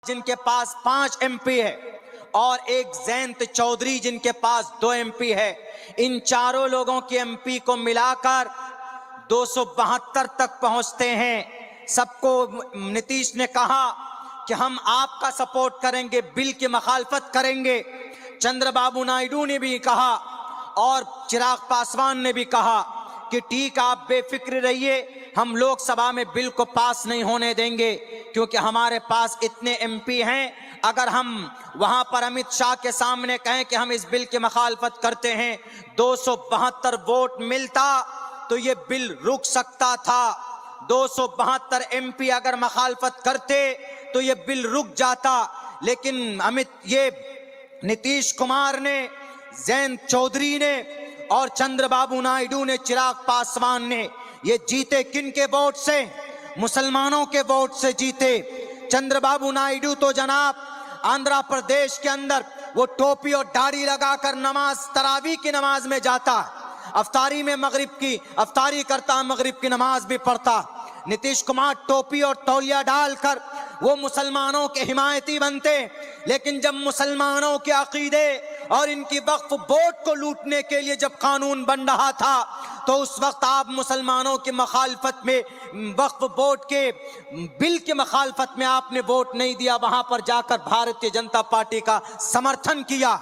जिनके पास 5 MP है और एक जयंत चौधरी जिनके पास 2 MP है। इन चारों लोगों की MP को मिलाकर 272 तक पहुंचते हैं। सबको नीतीश ने कहा कि हम आपका सपोर्ट करेंगे, बिल की मखालफत करेंगे। चंद्रबाबू नायडू ने भी कहा और चिराग पासवान ने भी कहा कि ठीक, आप बेफिक्र रहिए, हम लोकसभा में बिल को पास नहीं होने देंगे क्योंकि हमारे पास इतने MP हैं। अगर हम वहां पर अमित शाह के सामने कहें कि हम इस बिल की मखालफत करते हैं, 272 वोट मिलता तो ये बिल रुक सकता था। 272 MP अगर मखालफत करते तो ये बिल रुक जाता, लेकिन ये नीतीश कुमार ने, जयंत चौधरी ने और चंद्रबाबू नायडू ने, चिराग पासवान ने ये जीते किन के वोट से? मुसलमानों के वोट से जीते। चंद्रबाबू नायडू तो जनाब आंध्र प्रदेश के अंदर वो टोपी और दाढ़ी लगाकर नमाज, तरावी की नमाज में जाता, अफ्तारी में अफ्तारी करता, मगरिब की नमाज भी पढ़ता। नीतीश कुमार टोपी और तौलिया डालकर वो मुसलमानों के हिमायती बनते, लेकिन जब मुसलमानों के अकीदे और इनकी वक्फ बोर्ड को लूटने के लिए जब कानून बन रहा था तो उस वक्त आप मुसलमानों की मखालफत में, वक्फ बोर्ड के बिल की मखालफत में आपने वोट नहीं दिया, वहां पर जाकर भारतीय जनता पार्टी का समर्थन किया।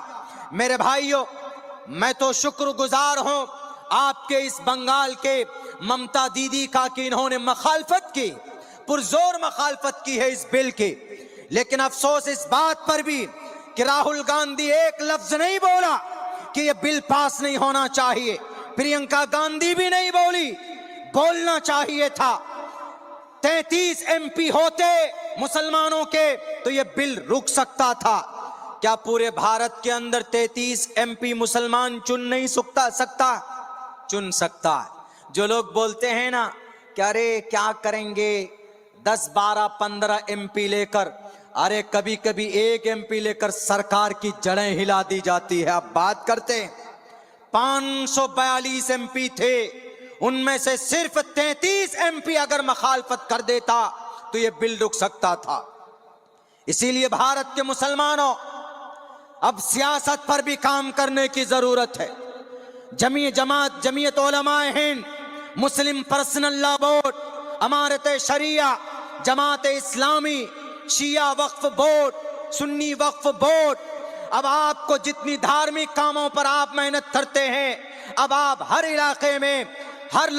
मेरे भाइयों, मैं तो शुक्रगुजार हूं आपके इस बंगाल के ममता दीदी का कि इन्होंने मखालफत की, पुरजोर मखालफत की है इस बिल की। लेकिन अफसोस इस बात पर भी कि राहुल गांधी एक लफ्ज नहीं बोला कि यह बिल पास नहीं होना चाहिए। प्रियंका गांधी भी नहीं बोली, बोलना चाहिए था। 33 MP होते मुसलमानों के तो यह बिल रुक सकता था। क्या पूरे भारत के अंदर 33 MP मुसलमान चुन नहीं सकता? चुन सकता है। जो लोग बोलते हैं ना कि अरे क्या करेंगे 10, 12, 15 MP लेकर, अरे कभी कभी एक MP लेकर सरकार की जड़ें हिला दी जाती है। आप बात करते हैं 542 MP थे, उनमें से सिर्फ 33 MP अगर मखालफत कर देता तो यह बिल रुक सकता था। इसीलिए भारत के मुसलमानों, अब सियासत पर भी काम करने की जरूरत है। जमीयत उलमाए हिंद, मुस्लिम पर्सनल लॉ बोर्ड, अमारत शरिया, जमात इस्लामी, शिया वक्फ बोर्ड, सुन्नी वक्फ बोर्ड, अब आपको जितनी धार्मिक कामों पर आप मेहनत करते हैं, अब आप हर इलाके में, हर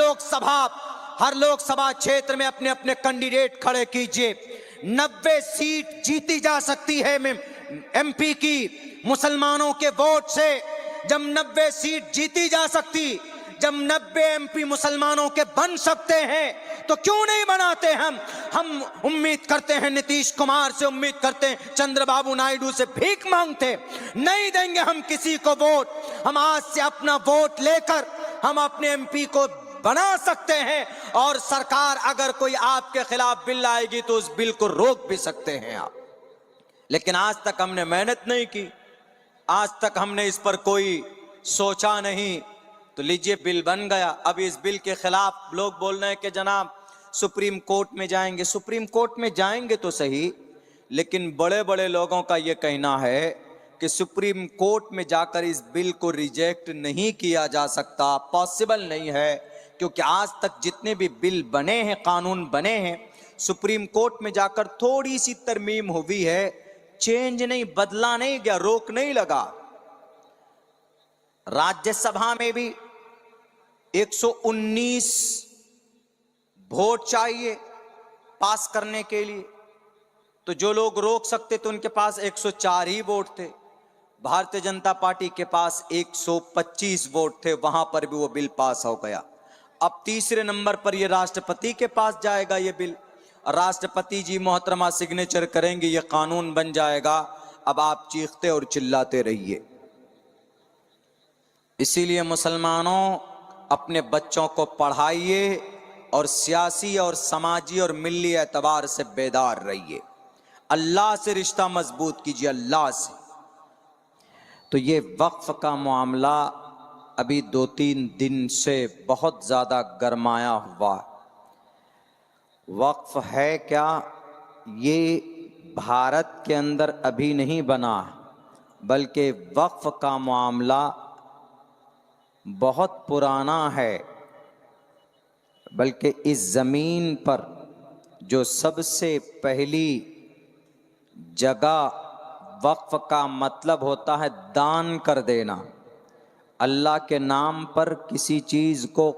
लोकसभा क्षेत्र में अपने अपने कैंडिडेट खड़े कीजिए। 90 सीट जीती जा सकती है MP की मुसलमानों के वोट से। जब 90 सीट जीती जा सकती, जब 90 MP मुसलमानों के बन सकते हैं तो क्यों नहीं बनाते? हम उम्मीद करते हैं नीतीश कुमार से, उम्मीद करते हैं चंद्रबाबू नायडू से, भीख मांगते नहीं देंगे हम किसी को वोट। हम आज से अपना वोट लेकर हम अपने MP को बना सकते हैं और सरकार अगर कोई आपके खिलाफ बिल लाएगी तो उस बिल को रोक भी सकते हैं आप। लेकिन आज तक हमने मेहनत नहीं की, आज तक हमने इस पर कोई सोचा नहीं, तो लीजिए बिल बन गया। अब इस बिल के खिलाफ लोग बोल रहे हैं कि जनाब सुप्रीम कोर्ट में जाएंगे। सुप्रीम कोर्ट में जाएंगे तो सही, लेकिन बड़े बड़े लोगों का यह कहना है कि सुप्रीम कोर्ट में जाकर इस बिल को रिजेक्ट नहीं किया जा सकता, पॉसिबल नहीं है, क्योंकि आज तक जितने भी बिल बने हैं, कानून बने हैं, सुप्रीम कोर्ट में जाकर थोड़ी सी तरमीम हुई है, चेंज नहीं, बदला नहीं गया, रोक नहीं लगा। राज्यसभा में भी 119 वोट चाहिए पास करने के लिए, तो जो लोग रोक सकते थे उनके पास 104 ही वोट थे। भारतीय जनता पार्टी के पास 125 वोट थे, वहां पर भी वो बिल पास हो गया। अब तीसरे नंबर पर ये राष्ट्रपति के पास जाएगा ये बिल, राष्ट्रपति जी मोहतरमा सिग्नेचर करेंगे, ये कानून बन जाएगा। अब आप चीखते और चिल्लाते रहिए। इसीलिए मुसलमानों, अपने बच्चों को पढ़ाइए और सियासी और समाजी और मिली एतबार से बेदार रहिए। अल्लाह से रिश्ता मजबूत कीजिए, अल्लाह से। तो ये वक्फ का मामला अभी 2-3 दिन से बहुत ज़्यादा गरमाया हुआ। वक्फ है क्या? ये भारत के अंदर अभी नहीं बना, बल्कि वक्फ का मामला बहुत पुराना है। बल्कि इस ज़मीन पर जो सबसे पहली जगह, वक्फ का मतलब होता है दान कर देना, अल्लाह के नाम पर किसी चीज़ को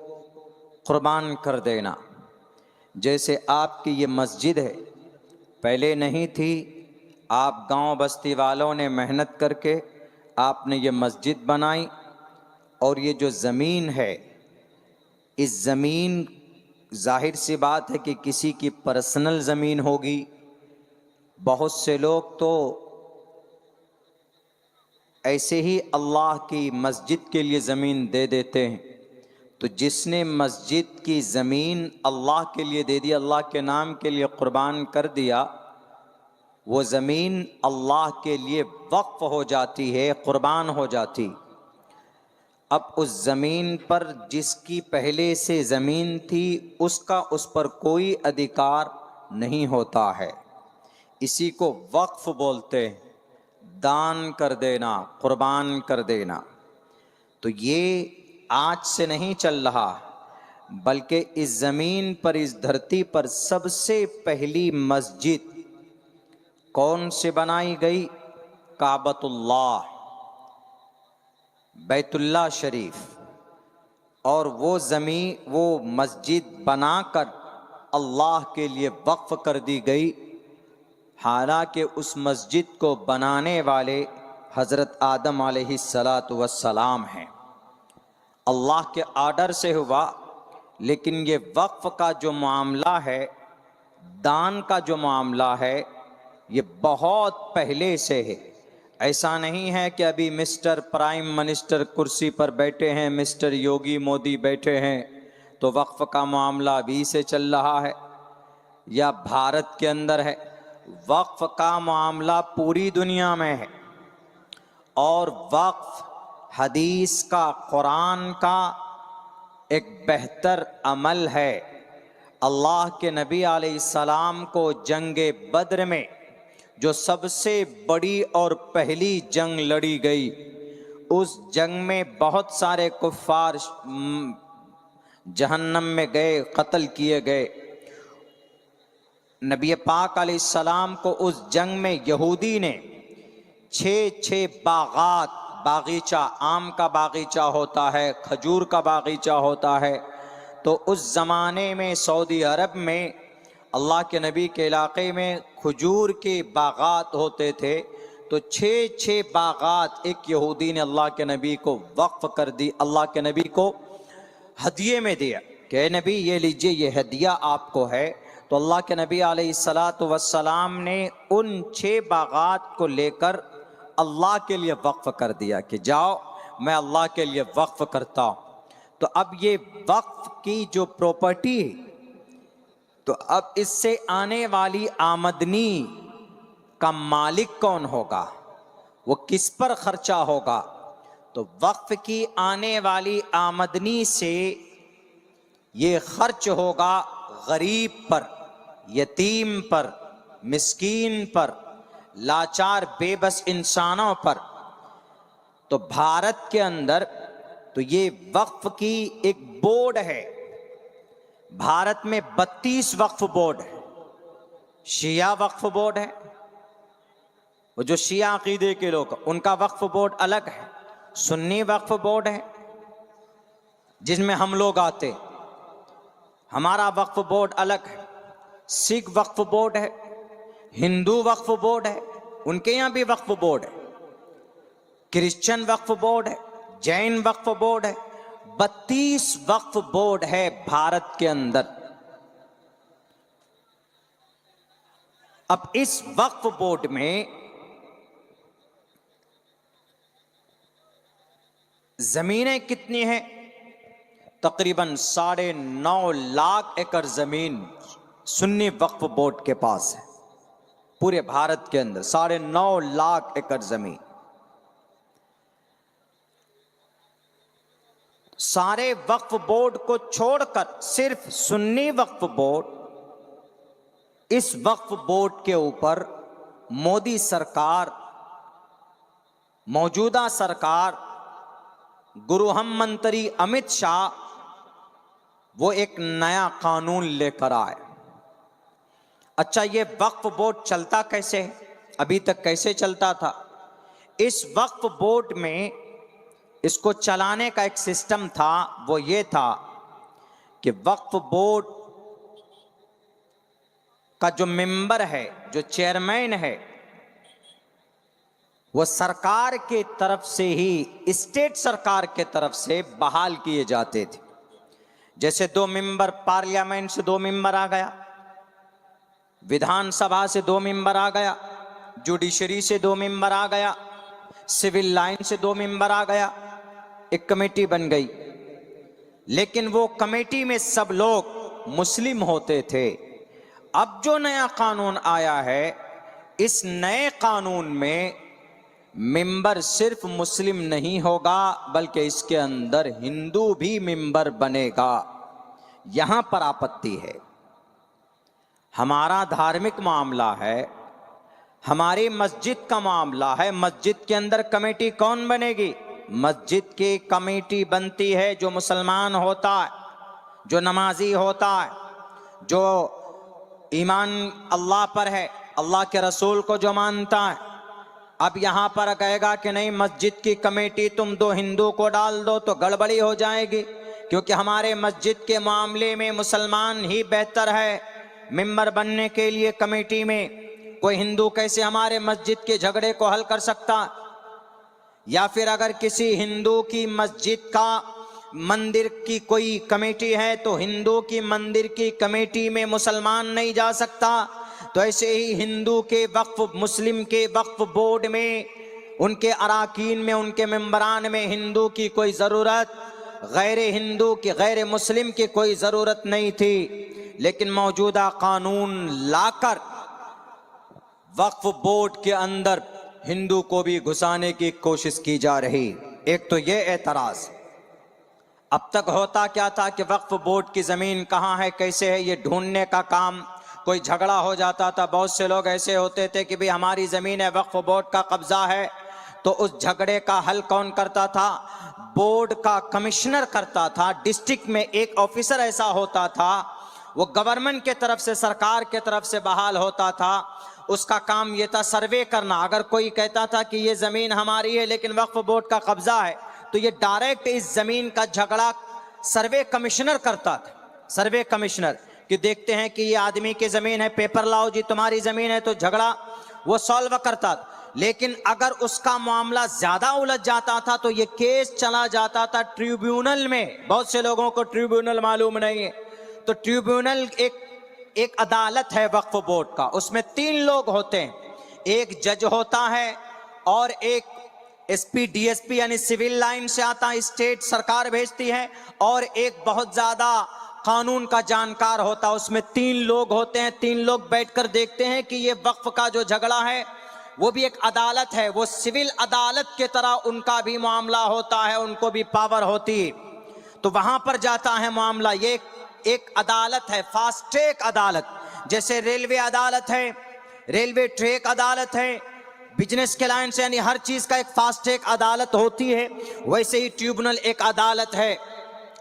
कुर्बान कर देना। जैसे आपकी ये मस्जिद है, पहले नहीं थी, आप गांव बस्ती वालों ने मेहनत करके आपने ये मस्जिद बनाई, और ये जो ज़मीन है, इस ज़मीन जाहिर सी बात है कि किसी की पर्सनल ज़मीन होगी। बहुत से लोग तो ऐसे ही अल्लाह की मस्जिद के लिए ज़मीन दे देते हैं। तो जिसने मस्जिद की ज़मीन अल्लाह के लिए दे दी, अल्लाह के नाम के लिए कुर्बान कर दिया, वो ज़मीन अल्लाह के लिए वक्फ हो जाती है, कुर्बान हो जाती। अब उस ज़मीन पर जिसकी पहले से ज़मीन थी, उसका उस पर कोई अधिकार नहीं होता है। इसी को वक्फ बोलते हैं, दान कर देना, कुर्बान कर देना। तो ये आज से नहीं चल रहा, बल्कि इस ज़मीन पर, इस धरती पर सबसे पहली मस्जिद कौन से बनाई गई? काबतुल्लाह, बैतुल्लाह शरीफ। और वो ज़मीन, वो मस्जिद बनाकर अल्लाह के लिए वक्फ कर दी गई। हालांकि उस मस्जिद को बनाने वाले हज़रत आदम अलैहिस्सलातु वस्सलाम हैं, अल्लाह के आर्डर से हुआ। लेकिन ये वक्फ का जो मामला है, दान का जो मामला है, ये बहुत पहले से है। ऐसा नहीं है कि अभी मिस्टर प्राइम मिनिस्टर कुर्सी पर बैठे हैं, मिस्टर योगी मोदी बैठे हैं, तो वक्फ का मामला अभी से चल रहा है या भारत के अंदर है। वक्फ का मामला पूरी दुनिया में है। और वक्फ हदीस का, कुरान का एक बेहतर अमल है। अल्लाह के नबी अलैहिस्सलाम को जंगे बद्र में, जो सबसे बड़ी और पहली जंग लड़ी गई, उस जंग में बहुत सारे कुफ्फार जहन्नम में गए, कत्ल किए गए। नबी पाक अलैहिस्सलाम को उस जंग में यहूदी ने 6 बागात, बागीचा, आम का बागीचा होता है, खजूर का बागीचा होता है। तो उस ज़माने में सऊदी अरब में अल्लाह के नबी के इलाके में खजूर के बागात होते थे। तो 6 बागात एक यहूदी ने अल्लाह के नबी को वक्फ कर दी, अल्लाह के नबी को हदिये में दिया कि नबी ये लीजिए, ये हदिया आपको है। तो अल्लाह के नबी अलैहिस्सलातु वस्सलाम ने उन 6 बागात को लेकर अल्लाह के लिए वक्फ कर दिया कि जाओ, मैं अल्लाह के लिए वक्फ करता हूँ। तो अब ये वक्फ की जो प्रॉपर्टी है, तो अब इससे आने वाली आमदनी का मालिक कौन होगा, वो किस पर खर्चा होगा? तो वक्फ की आने वाली आमदनी से ये खर्च होगा गरीब पर, यतीम पर, मिस्कीन पर, लाचार बेबस इंसानों पर। तो भारत के अंदर तो ये वक्फ की एक बोर्ड है। भारत में 32 वक्फ बोर्ड है। शिया वक्फ बोर्ड है, वो जो शिया अकीदे के लोग, उनका वक्फ बोर्ड अलग है। सुन्नी वक्फ बोर्ड है जिसमें हम लोग आते, हमारा वक्फ बोर्ड अलग है। सिख वक्फ बोर्ड है, हिंदू वक्फ बोर्ड है, उनके यहाँ भी वक्फ बोर्ड है। क्रिश्चियन वक्फ बोर्ड है, जैन वक्फ बोर्ड है। 32 वक्फ बोर्ड है भारत के अंदर। अब इस वक्फ बोर्ड में जमीनें कितनी हैं? तकरीबन 9.5 लाख एकड़ जमीन सुन्नी वक्फ बोर्ड के पास है। पूरे भारत के अंदर 9.5 लाख एकड़ जमीन। सारे वक्फ बोर्ड को छोड़कर सिर्फ सुन्नी वक्फ बोर्ड, इस वक्फ बोर्ड के ऊपर मोदी सरकार, मौजूदा सरकार, गृह मंत्री अमित शाह वो एक नया कानून लेकर आए। अच्छा, ये वक्फ बोर्ड चलता कैसे है? अभी तक कैसे चलता था? इस वक्फ बोर्ड में इसको चलाने का एक सिस्टम था, वो ये था कि वक्फ बोर्ड का जो मेंबर है, जो चेयरमैन है, वो सरकार के तरफ से ही, स्टेट सरकार के तरफ से बहाल किए जाते थे। जैसे 2 मेंबर, पार्लियामेंट से 2 मेंबर आ गया, विधानसभा से 2 मेंबर आ गया, जुडिशरी से 2 मेंबर आ गया, सिविल लाइन से 2 मेंबर आ गया, एक कमेटी बन गई। लेकिन वो कमेटी में सब लोग मुस्लिम होते थे। अब जो नया कानून आया है, इस नए कानून में मेंबर सिर्फ मुस्लिम नहीं होगा, बल्कि इसके अंदर हिंदू भी मेंबर बनेगा। यहां पर आपत्ति है। हमारा धार्मिक मामला है, हमारी मस्जिद का मामला है। मस्जिद के अंदर कमेटी कौन बनेगी? मस्जिद की कमेटी बनती है जो मुसलमान होता है, जो नमाजी होता है, जो ईमान अल्लाह पर है, अल्लाह के रसूल को जो मानता है। अब यहां पर कहेगा कि नहीं, मस्जिद की कमेटी तुम 2 हिंदू को डाल दो तो गड़बड़ी हो जाएगी, क्योंकि हमारे मस्जिद के मामले में मुसलमान ही बेहतर है मेंबर बनने के लिए कमेटी में। कोई हिंदू कैसे हमारे मस्जिद के झगड़े को हल कर सकता? या फिर अगर किसी हिंदू की मस्जिद का, मंदिर की कोई कमेटी है, तो हिंदू की मंदिर की कमेटी में मुसलमान नहीं जा सकता। तो ऐसे ही हिंदू के वक्फ, मुस्लिम के वक्फ बोर्ड में, उनके अराकीन में, उनके मेंबरान में हिंदू की कोई ज़रूरत, गैर हिंदू की, गैर मुस्लिम की कोई ज़रूरत नहीं थी। लेकिन मौजूदा कानून लाकर वक्फ बोर्ड के अंदर हिंदू को भी घुसाने की कोशिश की जा रही। एक तो ये एतराज़। अब तक होता क्या था कि वक्फ बोर्ड की ज़मीन कहाँ है, कैसे है, ये ढूंढने का काम, कोई झगड़ा हो जाता था, बहुत से लोग ऐसे होते थे कि भाई हमारी ज़मीन है, वक्फ बोर्ड का कब्जा है, तो उस झगड़े का हल कौन करता था? बोर्ड का कमिश्नर करता था। डिस्ट्रिक्ट में एक ऑफिसर ऐसा होता था, वो गवर्नमेंट के तरफ से, सरकार के तरफ से बहाल होता था। उसका काम ये था सर्वे करना। अगर कोई कहता था कि ये ज़मीन हमारी है लेकिन वक्फ बोर्ड का कब्जा है, तो ये डायरेक्ट इस ज़मीन का झगड़ा सर्वे कमिश्नर करता था। सर्वे कमिश्नर कि देखते हैं कि ये आदमी की ज़मीन है, पेपर लाओ जी, तुम्हारी ज़मीन है, तो झगड़ा वो सॉल्व करता था। लेकिन अगर उसका मामला ज़्यादा उलझ जाता था तो ये केस चला जाता था ट्रिब्यूनल में। बहुत से लोगों को ट्रिब्यूनल मालूम नहीं है। तो ट्रिब्यूनल एक अदालत है वक्फ बोर्ड का, उसमें 3 लोग होते हैं। एक जज होता है और एक एसपी डीएसपी यानी सिविल लाइन से आता है, स्टेट सरकार भेजती है, और एक बहुत ज्यादा कानून का जानकार होता है। उसमें 3 लोग होते हैं। 3 लोग बैठकर देखते हैं कि ये वक्फ का जो झगड़ा है वो भी एक अदालत है, वो सिविल अदालत के तरह उनका भी मामला होता है, उनको भी पावर होती है। तो वहां पर जाता है मामला। ये एक अदालत है, फास्ट ट्रैक अदालत। जैसे रेलवे अदालत है, रेलवे ट्रैक अदालत है, बिजनेस के लाइन से, यानी हर चीज का एक फास्ट ट्रैक अदालत होती है, वैसे ही ट्रिब्यूनल एक अदालत है।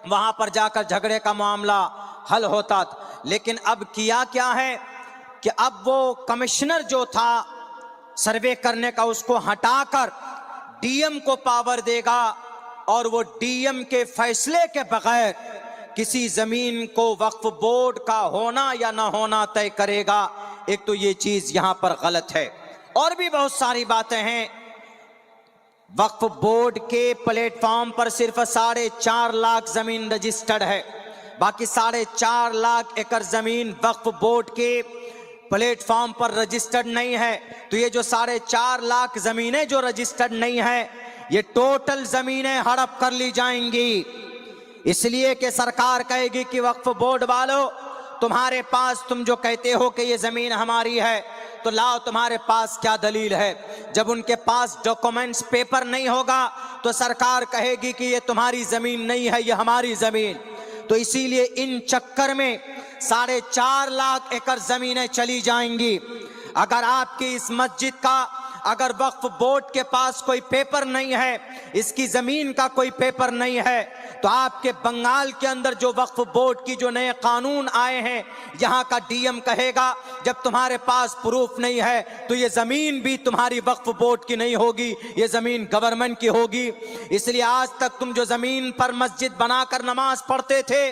वहां पर जाकर झगड़े का मामला हल होता था। लेकिन अब किया क्या है कि अब वो कमिश्नर जो था सर्वे करने का, उसको हटाकर डीएम को पावर देगा, और वो डीएम के फैसले के बगैर किसी जमीन को वक्फ बोर्ड का होना या ना होना तय करेगा। एक तो ये चीज यहां पर गलत है। और भी बहुत सारी बातें हैं। वक्फ बोर्ड के प्लेटफॉर्म पर सिर्फ 4.5 लाख जमीन रजिस्टर्ड है, बाकी 4.5 लाख एकड़ जमीन वक्फ बोर्ड के प्लेटफॉर्म पर रजिस्टर्ड नहीं है। तो ये जो 4.5 लाख जमीनें जो रजिस्टर्ड नहीं है, ये टोटल जमीनें हड़प कर ली जाएंगी। इसलिए कि सरकार कहेगी कि वक्फ बोर्ड वालों, तुम्हारे पास, तुम जो कहते हो कि ये जमीन हमारी है, तो लाओ तुम्हारे पास क्या दलील है। जब उनके पास डॉक्यूमेंट्स, पेपर नहीं होगा, तो सरकार कहेगी कि ये तुम्हारी जमीन नहीं है, ये हमारी जमीन। तो इसीलिए इन चक्कर में 4.5 लाख एकड़ जमीनें चली जाएंगी। अगर आपकी इस मस्जिद का अगर वक्फ बोर्ड के पास कोई पेपर नहीं है, इसकी जमीन का कोई पेपर नहीं है, तो आपके बंगाल के अंदर जो वक्फ बोर्ड की जो नए कानून आए हैं, यहाँ का डीएम कहेगा जब तुम्हारे पास प्रूफ नहीं है तो ये जमीन भी तुम्हारी वक्फ बोर्ड की नहीं होगी, ये जमीन गवर्नमेंट की होगी। इसलिए आज तक तुम जो जमीन पर मस्जिद बनाकर नमाज पढ़ते थे,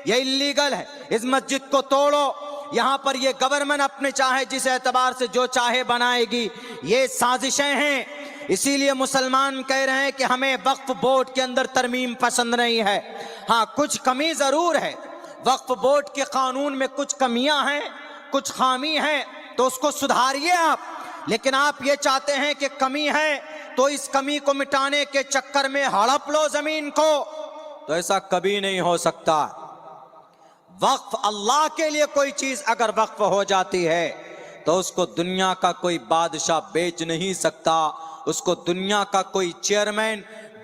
ये इल्लीगल है, इस मस्जिद को तोड़ो। यहाँ पर ये गवर्नमेंट अपने चाहे जिस एतबार से जो चाहे बनाएगी, ये साजिशें हैं। इसीलिए मुसलमान कह रहे हैं कि हमें वक्फ बोर्ड के अंदर तरमीम पसंद नहीं है। हाँ, कुछ कमी जरूर है, वक्फ बोर्ड के कानून में कुछ कमियां हैं, कुछ खामी है, तो उसको सुधारिए आप। लेकिन आप ये चाहते हैं कि कमी है तो इस कमी को मिटाने के चक्कर में हड़प लो जमीन को, तो ऐसा कभी नहीं हो सकता। वक्फ अल्लाह के लिए कोई चीज अगर वक्फ हो जाती है तो उसको दुनिया का कोई बादशाह बेच नहीं सकता, उसको दुनिया का कोई चेयरमैन